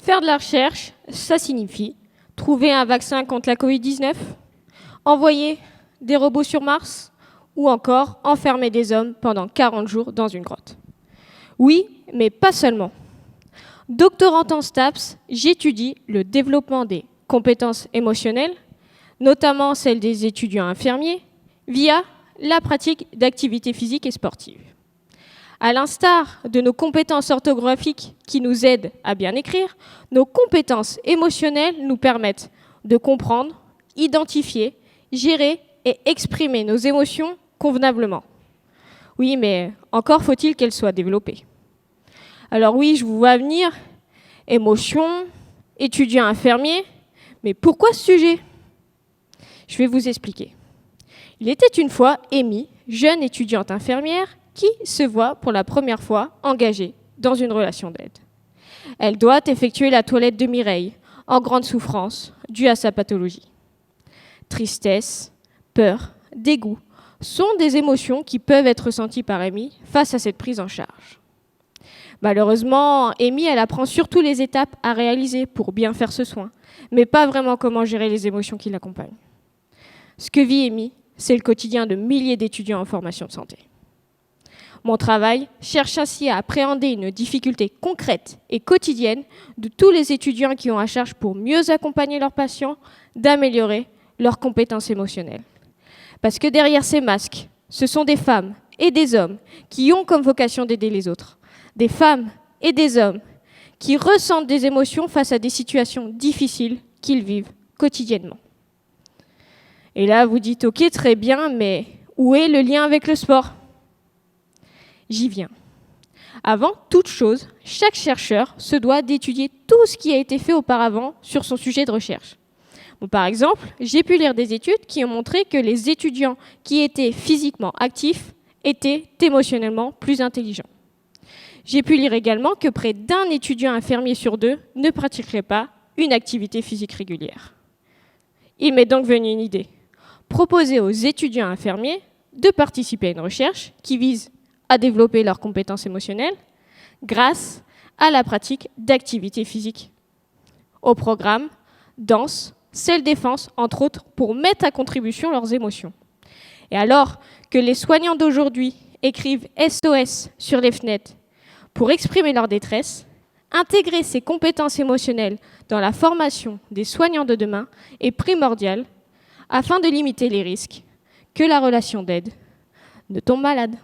Faire de la recherche, ça signifie trouver un vaccin contre la Covid-19, envoyer des robots sur Mars ou encore enfermer des hommes pendant 40 jours dans une grotte. Oui, mais pas seulement. Doctorante en STAPS, j'étudie le développement des compétences émotionnelles, notamment celles des étudiants infirmiers, via la pratique d'activités physiques et sportives. À l'instar de nos compétences orthographiques qui nous aident à bien écrire, nos compétences émotionnelles nous permettent de comprendre, identifier, gérer et exprimer nos émotions convenablement. Oui, mais encore faut-il qu'elles soient développées. Alors oui, je vous vois venir, émotion, étudiant infirmier, mais pourquoi ce sujet? Je vais vous expliquer. Il était une fois Amy, jeune étudiante infirmière, qui se voit pour la première fois engagée dans une relation d'aide. Elle doit effectuer la toilette de Mireille, en grande souffrance, due à sa pathologie. Tristesse, peur, dégoût sont des émotions qui peuvent être ressenties par Amy face à cette prise en charge. Malheureusement, Amy, elle apprend surtout les étapes à réaliser pour bien faire ce soin, mais pas vraiment comment gérer les émotions qui l'accompagnent. Ce que vit Amy, c'est le quotidien de milliers d'étudiants en formation de santé. Mon travail cherche ainsi à appréhender une difficulté concrète et quotidienne de tous les étudiants qui ont à charge pour mieux accompagner leurs patients, d'améliorer leurs compétences émotionnelles. Parce que derrière ces masques, ce sont des femmes et des hommes qui ont comme vocation d'aider les autres. Des femmes et des hommes qui ressentent des émotions face à des situations difficiles qu'ils vivent quotidiennement. Et là, vous dites, ok, très bien, mais où est le lien avec le sport ? J'y viens. Avant toute chose, chaque chercheur se doit d'étudier tout ce qui a été fait auparavant sur son sujet de recherche. Bon, par exemple, j'ai pu lire des études qui ont montré que les étudiants qui étaient physiquement actifs étaient émotionnellement plus intelligents. J'ai pu lire également que près d'un étudiant infirmier sur 2 ne pratiquerait pas une activité physique régulière. Il m'est donc venu une idée. Proposer aux étudiants infirmiers de participer à une recherche qui vise à développer leurs compétences émotionnelles grâce à la pratique d'activités physiques. Au programme, danse, self-défense, entre autres, pour mettre à contribution leurs émotions. Et alors que les soignants d'aujourd'hui écrivent SOS sur les fenêtres pour exprimer leur détresse, intégrer ces compétences émotionnelles dans la formation des soignants de demain est primordial afin de limiter les risques que la relation d'aide ne tombe malade.